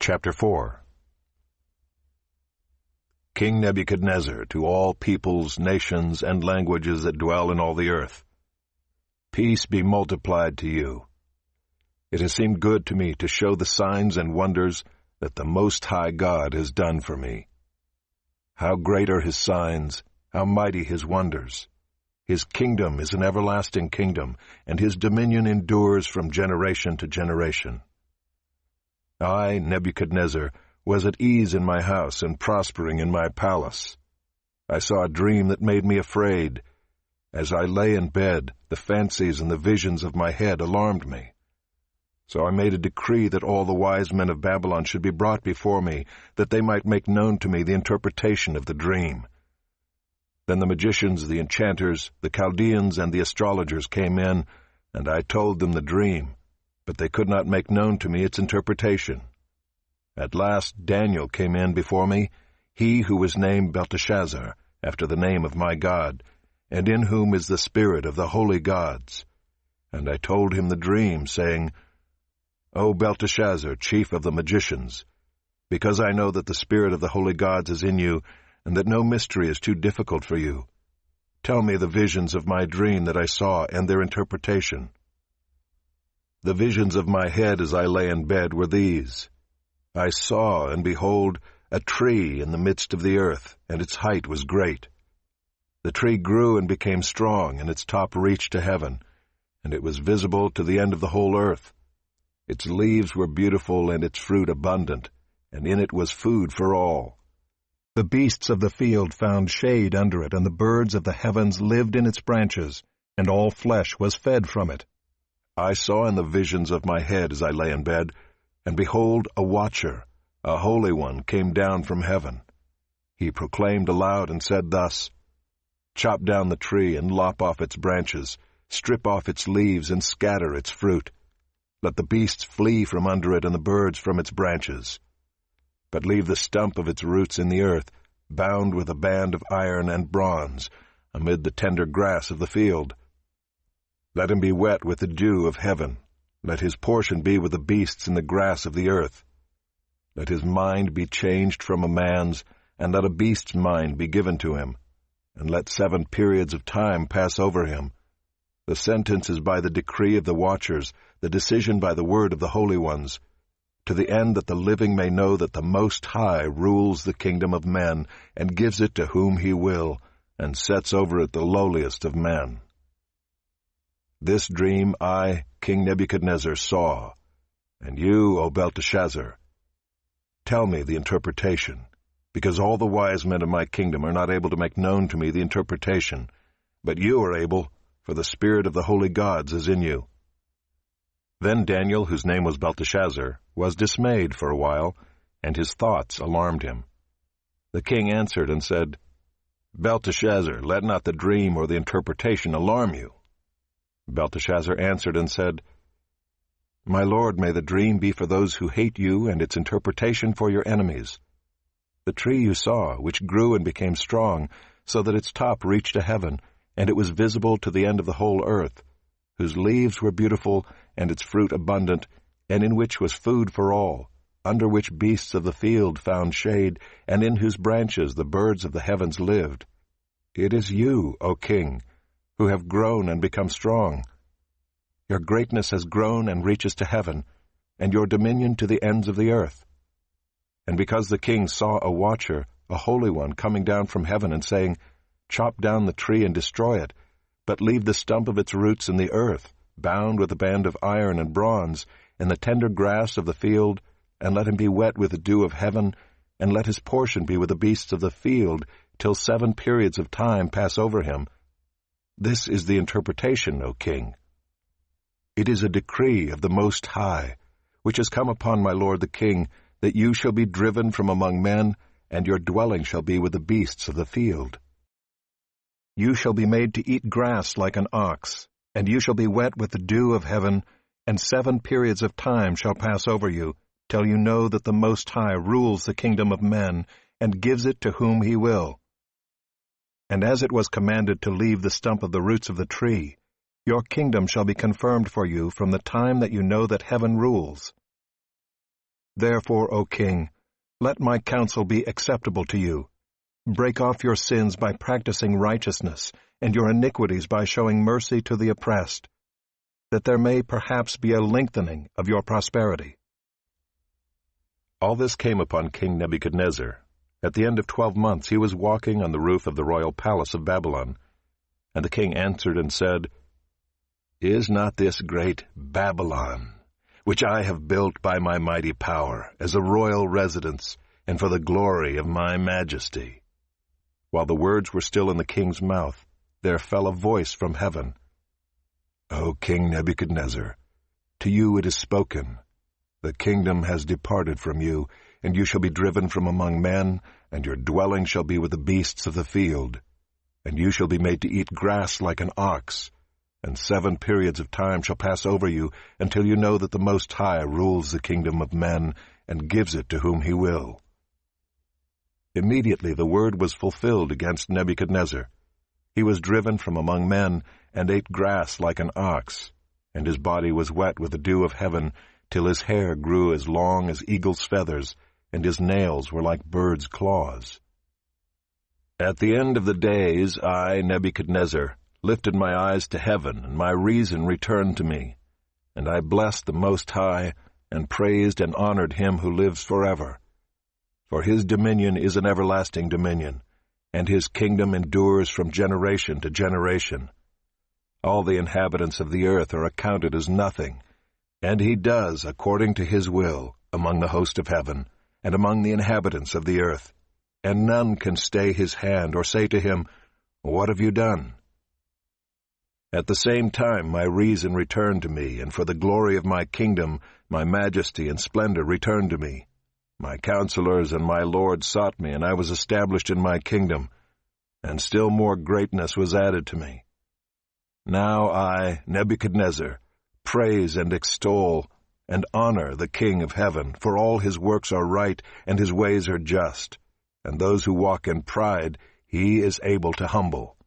Chapter 4. King Nebuchadnezzar, to all peoples, nations, and languages that dwell in all the earth, peace be multiplied to you. It has seemed good to me to show the signs and wonders that the Most High God has done for me. How great are His signs, how mighty His wonders! His kingdom is an everlasting kingdom, and His dominion endures from generation to generation. I, Nebuchadnezzar, was at ease in my house and prospering in my palace. I saw a dream that made me afraid. As I lay in bed, the fancies and the visions of my head alarmed me. So I made a decree that all the wise men of Babylon should be brought before me, that they might make known to me the interpretation of the dream. Then the magicians, the enchanters, the Chaldeans, and the astrologers came in, and I told them the dream, but they could not make known to me its interpretation. At last Daniel came in before me, he who was named Belteshazzar, after the name of my God, and in whom is the spirit of the holy gods. And I told him the dream, saying, O Belteshazzar, chief of the magicians, because I know that the spirit of the holy gods is in you, and that no mystery is too difficult for you, tell me the visions of my dream that I saw and their interpretation. The visions of my head as I lay in bed were these. I saw, and behold, a tree in the midst of the earth, and its height was great. The tree grew and became strong, and its top reached to heaven, and it was visible to the end of the whole earth. Its leaves were beautiful, and its fruit abundant, and in it was food for all. The beasts of the field found shade under it, and the birds of the heavens lived in its branches, and all flesh was fed from it. I saw in the visions of my head as I lay in bed, and behold, a watcher, a holy one, came down from heaven. He proclaimed aloud and said thus, Chop down the tree and lop off its branches, strip off its leaves and scatter its fruit. Let the beasts flee from under it and the birds from its branches. But leave the stump of its roots in the earth, bound with a band of iron and bronze, amid the tender grass of the field. Let him be wet with the dew of heaven. Let his portion be with the beasts in the grass of the earth. Let his mind be changed from a man's, and let a beast's mind be given to him. And let 7 periods of time pass over him. The sentence is by the decree of the watchers, the decision by the word of the holy ones, to the end that the living may know that the Most High rules the kingdom of men, and gives it to whom He will, and sets over it the lowliest of men. This dream I, King Nebuchadnezzar, saw, and you, O Belteshazzar, tell me the interpretation, because all the wise men of my kingdom are not able to make known to me the interpretation, but you are able, for the spirit of the holy gods is in you. Then Daniel, whose name was Belteshazzar, was dismayed for a while, and his thoughts alarmed him. The king answered and said, Belteshazzar, let not the dream or the interpretation alarm you. Belteshazzar answered and said, My lord, may the dream be for those who hate you, and its interpretation for your enemies. The tree you saw, which grew and became strong, so that its top reached to heaven, and it was visible to the end of the whole earth, whose leaves were beautiful, and its fruit abundant, and in which was food for all, under which beasts of the field found shade, and in whose branches the birds of the heavens lived. It is you, O king, who have grown and become strong. Your greatness has grown and reaches to heaven, and your dominion to the ends of the earth. And because the king saw a watcher, a holy one, coming down from heaven and saying, Chop down the tree and destroy it, but leave the stump of its roots in the earth, bound with a band of iron and bronze, in the tender grass of the field, and let him be wet with the dew of heaven, and let his portion be with the beasts of the field, till 7 periods of time pass over him. This is the interpretation, O king. It is a decree of the Most High, which has come upon my lord the king, that you shall be driven from among men, and your dwelling shall be with the beasts of the field. You shall be made to eat grass like an ox, and you shall be wet with the dew of heaven, and 7 periods of time shall pass over you, till you know that the Most High rules the kingdom of men, and gives it to whom He will. And as it was commanded to leave the stump of the roots of the tree, your kingdom shall be confirmed for you from the time that you know that heaven rules. Therefore, O king, let my counsel be acceptable to you. Break off your sins by practicing righteousness, and your iniquities by showing mercy to the oppressed, that there may perhaps be a lengthening of your prosperity. All this came upon King Nebuchadnezzar. At the end of 12 months he was walking on the roof of the royal palace of Babylon. And the king answered and said, Is not this great Babylon, which I have built by my mighty power, as a royal residence, and for the glory of my majesty? While the words were still in the king's mouth, there fell a voice from heaven. O King Nebuchadnezzar, to you it is spoken. The kingdom has departed from you, and you shall be driven from among men, and your dwelling shall be with the beasts of the field. And you shall be made to eat grass like an ox, and 7 periods of time shall pass over you, until you know that the Most High rules the kingdom of men, and gives it to whom he will. Immediately the word was fulfilled against Nebuchadnezzar. He was driven from among men, and ate grass like an ox, and his body was wet with the dew of heaven, till his hair grew as long as eagle's feathers, and his nails were like birds' claws. At the end of the days, I, Nebuchadnezzar, lifted my eyes to heaven, and my reason returned to me. And I blessed the Most High, and praised and honored him who lives forever. For his dominion is an everlasting dominion, and his kingdom endures from generation to generation. All the inhabitants of the earth are accounted as nothing, and he does according to his will among the host of heaven, and among the inhabitants of the earth. And none can stay his hand or say to him, What have you done? At the same time my reason returned to me, and for the glory of my kingdom my majesty and splendor returned to me. My counselors and my lord sought me, and I was established in my kingdom, and still more greatness was added to me. Now I, Nebuchadnezzar, praise and extol and honor the King of heaven, for all his works are right, and his ways are just. And those who walk in pride he is able to humble.